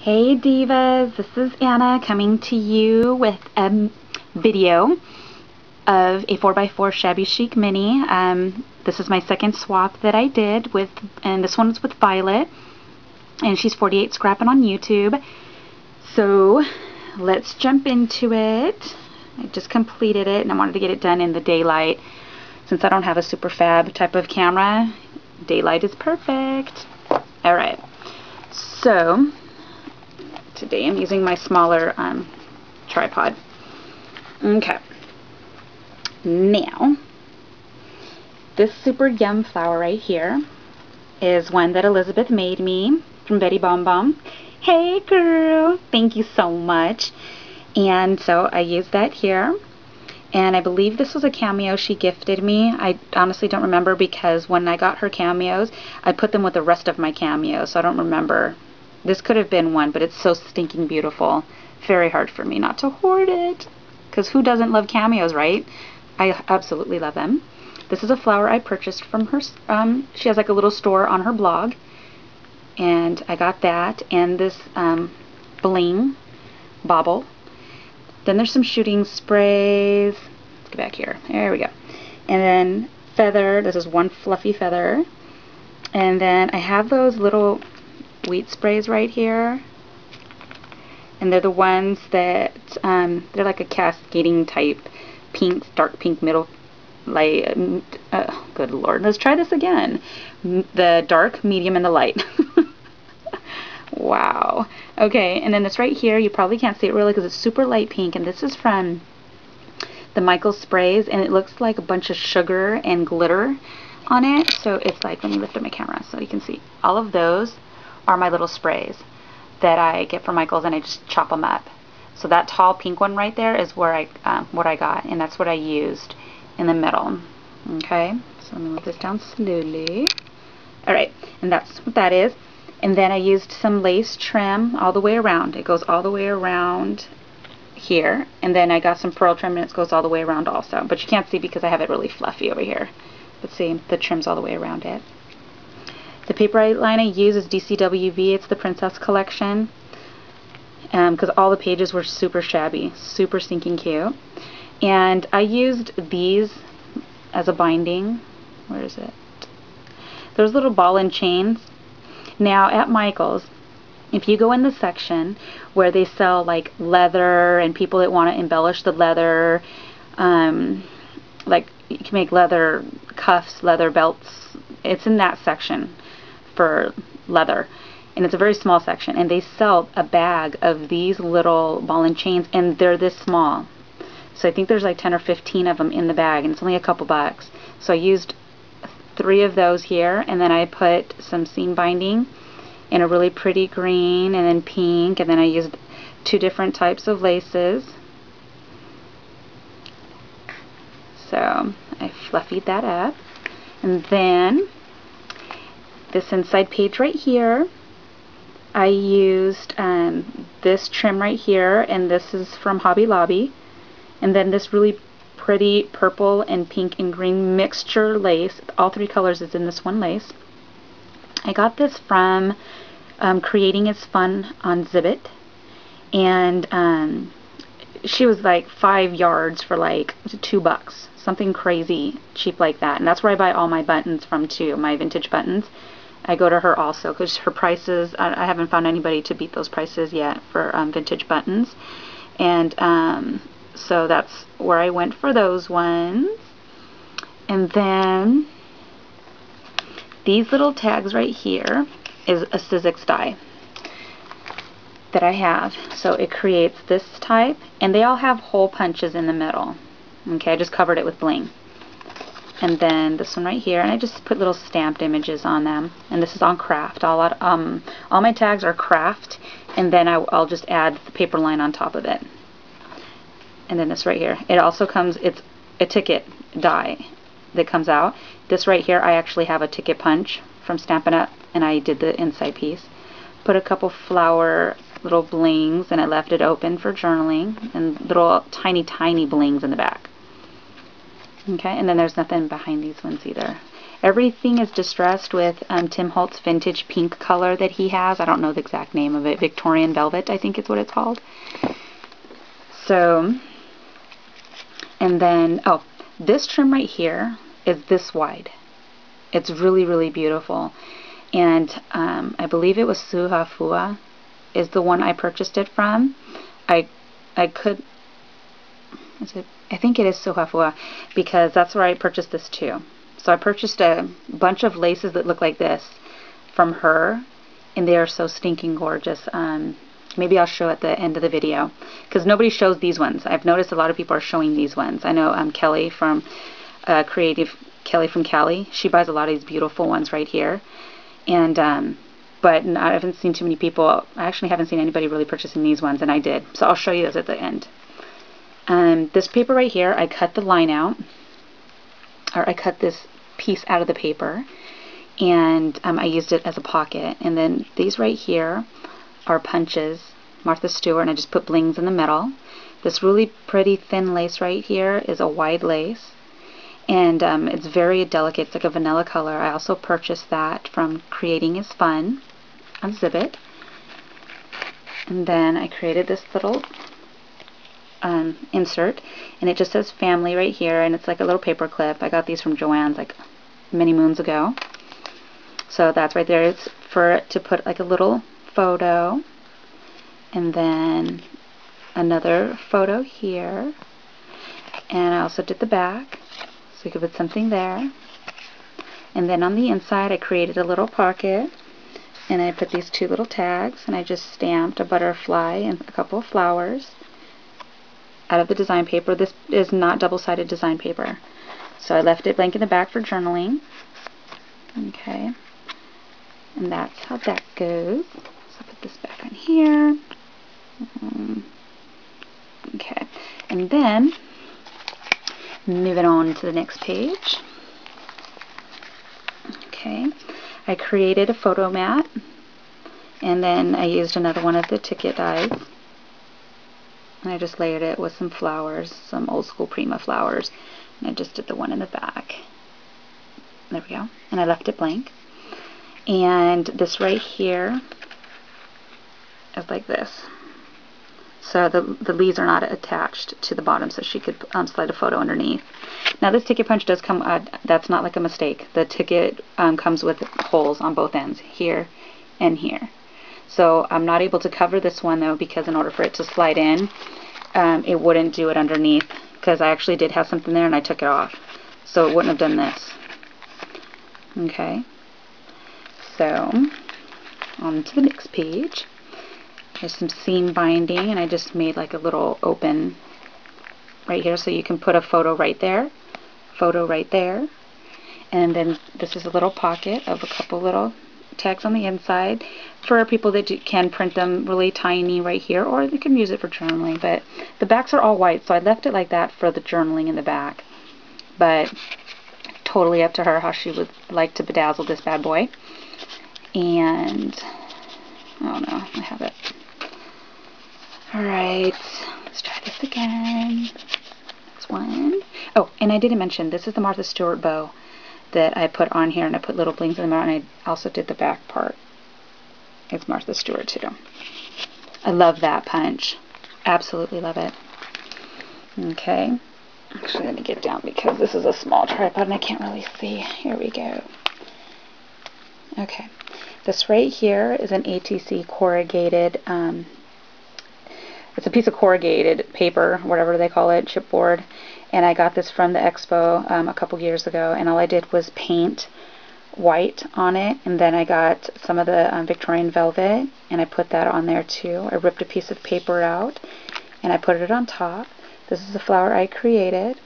Hey divas, this is Anna coming to you with a video of a 4x4 Shabby Chic Mini. This is my second swap that I did with, and this one is with Violet, and she's 48scrappin on YouTube. So let's jump into it. I just completed it and I wanted to get it done in the daylight. Since I don't have a super fab type of camera, daylight is perfect. Alright, so today I'm using my smaller tripod. Okay, now this super yum flower right here is one that Elizabeth made me from Betty Bomb Bomb. Hey girl, thank you so much. And so I used that here, and I believe this was a cameo she gifted me. I honestly don't remember, because when I got her cameos I put them with the rest of my cameos, so I don't remember. This could have been one, but it's so stinking beautiful. Very hard for me not to hoard it, because who doesn't love cameos, right? I absolutely love them. This is a flower I purchased from her. She has like a little store on her blog, and I got that, and this bling bauble. Then there's some shooting sprays. Let's get back here. There we go. And then feather. This is one fluffy feather. And then I have those little wheat sprays right here, and they're the ones that they're like a cascading type pink, dark pink middle light. Good lord, let's try this again. The dark, medium, and the light. Wow. Okay, and then this right here, you probably can't see it really because it's super light pink, and this is from the Michaels sprays, and it looks like a bunch of sugar and glitter on it. So it's like, let me lift up my camera so you can see. All of those are my little sprays that I get from Michaels, and I just chop them up. So that tall pink one right there is where what I got, and that's what I used in the middle. Okay, so let me move this down slowly. Alright, and that's what that is. And then I used some lace trim all the way around. It goes all the way around here. And then I got some pearl trim, and it goes all the way around also. But you can't see because I have it really fluffy over here. But see, the trim's all the way around it. The paper outline I use is DCWV. It's the Princess Collection. Because all the pages were super shabby. Super stinking cute. And I used these as a binding. Where is it? There's little ball and chains. Now at Michaels, if you go in the section where they sell like leather and people that want to embellish the leather, like you can make leather cuffs, leather belts, it's in that section for leather, and it's a very small section, and they sell a bag of these little ball and chains, and they're this small. So I think there's like 10 or 15 of them in the bag, and it's only a couple bucks. So I used 3 of those here, and then I put some seam binding in a really pretty green and then pink, and then I used 2 different types of laces. So I fluffied that up, and then this inside page right here I used this trim right here, and this is from Hobby Lobby, and then this really pretty purple and pink and green mixture lace. All 3 colors is in this one lace. I got this from Creating is Fun on Zibbit, and she was like 5 yards for like $2, something crazy cheap like that, and that's where I buy all my buttons from too, my vintage buttons. I go to her also because her prices, I haven't found anybody to beat those prices yet for vintage buttons, and so that's where I went for those ones. And then these little tags right here is a Sizzix die that I have. So it creates this type, and they all have hole punches in the middle. Okay, I just covered it with bling. And then this one right here, and I just put little stamped images on them. And this is on craft. All my tags are craft, and then I'll just add the paper line on top of it. And then this right here, it also comes, it's a ticket die that comes out. This right here, I actually have a ticket punch from Stampin' Up, and I did the inside piece. Put a couple flower little blings, and I left it open for journaling, and little tiny blings in the back. Okay, and then there's nothing behind these ones either. Everything is distressed with Tim Holtz vintage pink color that he has. I don't know the exact name of it. Victorian Velvet, I think is what it's called. So, and then, oh, this trim right here is this wide. It's really, really beautiful. And I believe it was Suhafua is the one I purchased it from. I think it is Suhafua because that's where I purchased this too. So I purchased a bunch of laces that look like this from her, and they are so stinking gorgeous. Maybe I'll show at the end of the video because nobody shows these ones. I've noticed a lot of people are showing these ones. I know Kelly from Kelly from Cali. She buys a lot of these beautiful ones right here, and but I haven't seen too many people. I actually haven't seen anybody really purchasing these ones, and I did. So I'll show you those at the end. This paper right here, I cut the line out, or I cut this piece out of the paper, and I used it as a pocket. And then these right here are punches, Martha Stewart, and I just put blings in the middle. This really pretty thin lace right here is a wide lace, and it's very delicate. It's like a vanilla color. I also purchased that from Creating is Fun on Zibbit. And then I created this little insert, and it just says family right here, and it's like a little paper clip. I got these from Joann's like many moons ago. So that's right there. It's for it to put like a little photo, and then another photo here, and I also did the back so you could put something there. And then on the inside I created a little pocket, and I put these two little tags, and I just stamped a butterfly and a couple of flowers out of the design paper. This is not double-sided design paper, so I left it blank in the back for journaling. Okay, and that's how that goes. So I'll put this back on here. Okay, and then moving on to the next page. Okay, I created a photo mat, and then I used another one of the ticket dies, and I just layered it with some flowers, some old school Prima flowers, and I just did the one in the back. There we go, and I left it blank. And this right here is like this. So the leaves are not attached to the bottom, so she could slide a photo underneath. Now this ticket punch does come, that's not like a mistake. The ticket comes with holes on both ends, here and here. So I'm not able to cover this one though, because in order for it to slide in, it wouldn't do it underneath, because I actually did have something there and I took it off. So it wouldn't have done this. Okay. So on to the next page. There's some seam binding, and I just made like a little open right here, so you can put a photo right there, and then this is a little pocket of a couple little tags on the inside for people that can print them really tiny right here, or they can use it for journaling. But the backs are all white, so I left it like that for the journaling in the back. But totally up to her how she would like to bedazzle this bad boy. And oh no, I have it. Alright, let's try this again. That's one. Oh, and I didn't mention, this is the Martha Stewart bow that I put on here, and I put little blings in the middle, and I also did the back part. It's Martha Stewart too. I love that punch. Absolutely love it. Okay. Actually, let me get down because this is a small tripod and I can't really see. Here we go. Okay. This right here is an ATC corrugated, it's a piece of corrugated paper, whatever they call it, chipboard, and I got this from the expo a couple years ago, and all I did was paint white on it, and then I got some of the Victorian velvet, and I put that on there too. I ripped a piece of paper out, and I put it on top. This is a flower I created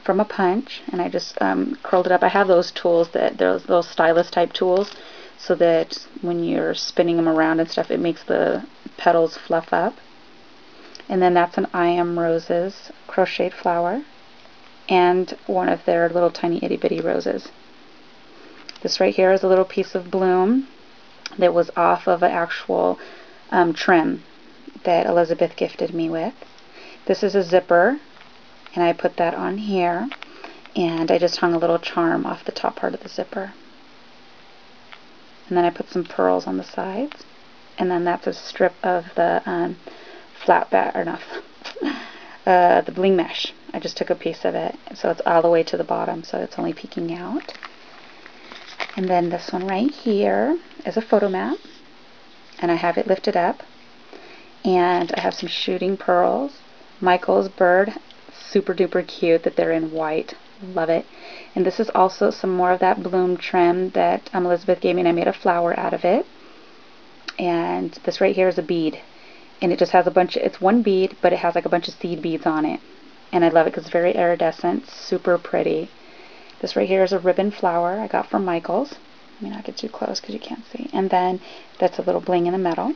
from a punch, and I just curled it up. I have those tools, those stylus type tools, so that when you're spinning them around and stuff, it makes the petals fluff up. And then that's an I Am Roses crocheted flower, and one of their little tiny itty bitty roses. This right here is a little piece of bloom that was off of an actual trim that Elizabeth gifted me with. This is a zipper, and I put that on here. And I just hung a little charm off the top part of the zipper. And then I put some pearls on the sides. And then that's a strip of the flat back, or not, the bling mesh. I just took a piece of it, so it's all the way to the bottom, so it's only peeking out. And then this one right here is a photo mat, and I have it lifted up. And I have some shooting pearls. Michael's bird, super duper cute that they're in white. Love it. And this is also some more of that bloom trim that Elizabeth gave me, and I made a flower out of it. And this right here is a bead, and it just has a bunch of, it's one bead, but it has like a bunch of seed beads on it. And I love it because it's very iridescent, super pretty. This right here is a ribbon flower I got from Michael's. Let me not get too close because you can't see. And then that's a little bling in the middle.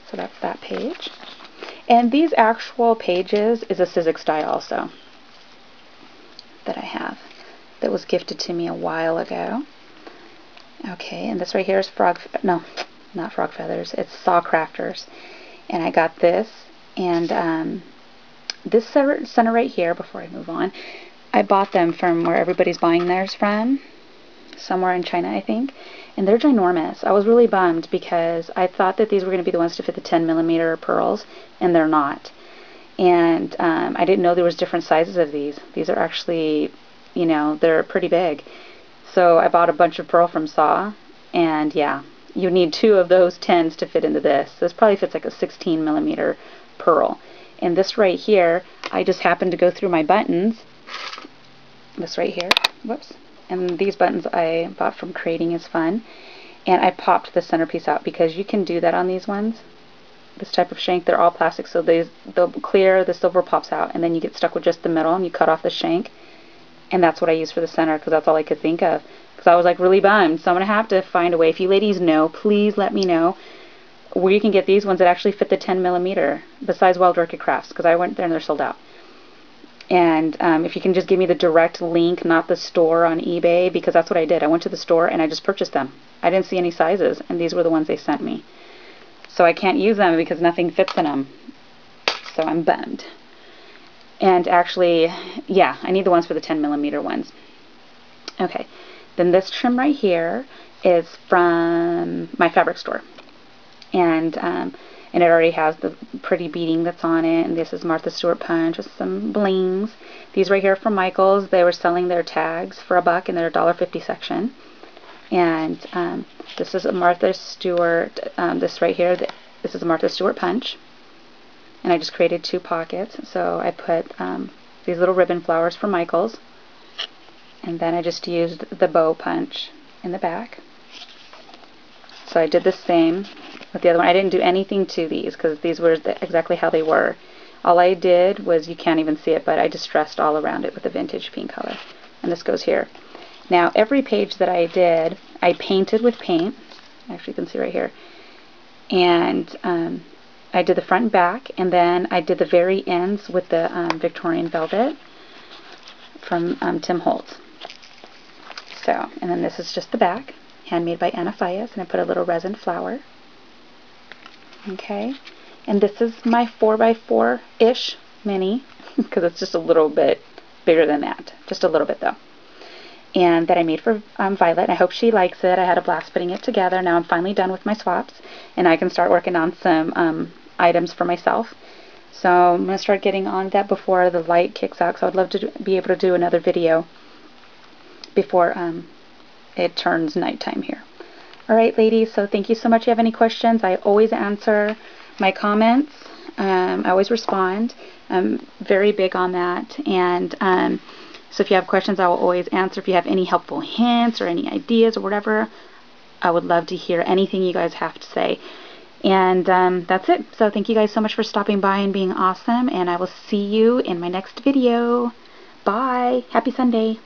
So that's that page. And these actual pages is a Sizzix die also that I have that was gifted to me a while ago. Okay, and this right here is not frog feathers, it's saw crafters. And I got this, and this center right here, before I move on, I bought them from where everybody's buying theirs from, somewhere in China I think, and they're ginormous. I was really bummed because I thought that these were going to be the ones to fit the 10mm pearls, and they're not. And I didn't know there was different sizes of these. These are actually, you know, they're pretty big. So I bought a bunch of pearl from Saw, and yeah, you need 2 of those 10s to fit into this. This probably fits like a 16mm pearl. And this right here, I just happened to go through my buttons. This right here, whoops. And these buttons I bought from Creating is Fun. And I popped the centerpiece out because you can do that on these ones. This type of shank, they're all plastic, so the clear, the silver pops out, and then you get stuck with just the middle, and you cut off the shank. And that's what I use for the center, because that's all I could think of. Because I was like really bummed. So I'm going to have to find a way. If you ladies know, please let me know where you can get these ones that actually fit the 10mm, besides Wild Orchid Crafts, because I went there and they're sold out. And if you can just give me the direct link, not the store on eBay, because that's what I did. I went to the store and I just purchased them. I didn't see any sizes, and these were the ones they sent me. So I can't use them because nothing fits in them. So I'm bummed. And actually, yeah, I need the ones for the 10mm ones. Okay, then this trim right here is from my fabric store. And it already has the pretty beading that's on it. And this is Martha Stewart punch with some blings. These right here are from Michael's. They were selling their tags for $1 in their $1.50 section. And this is a Martha Stewart, this right here, this is a Martha Stewart punch. And I just created 2 pockets. So I put these little ribbon flowers from Michael's. And then I just used the bow punch in the back. So I did the same with the other one. I didn't do anything to these because these were exactly how they were. All I did was, you can't even see it, but I distressed all around it with a vintage pink color. And this goes here. Now every page that I did, I painted with paint. Actually, you can see right here. And I did the front and back, and then I did the very ends with the Victorian velvet from Tim Holtz. So, and then this is just the back, handmade by Anna Fias, and I put a little resin flower. Okay, and this is my 4x4-ish mini, because it's just a little bit bigger than that, just a little bit though. And that I made for Violet. I hope she likes it. I had a blast putting it together. Now I'm finally done with my swaps, and I can start working on some items for myself. So I'm going to start getting on that before the light kicks out, because I would love to be able to do another video before it turns nighttime here. Alright ladies, so thank you so much. If you have any questions, I always answer my comments. I always respond. I'm very big on that. And so if you have questions, I will always answer. If you have any helpful hints or any ideas or whatever, I would love to hear anything you guys have to say. And that's it. So thank you guys so much for stopping by and being awesome. And I will see you in my next video. Bye. Happy Sunday.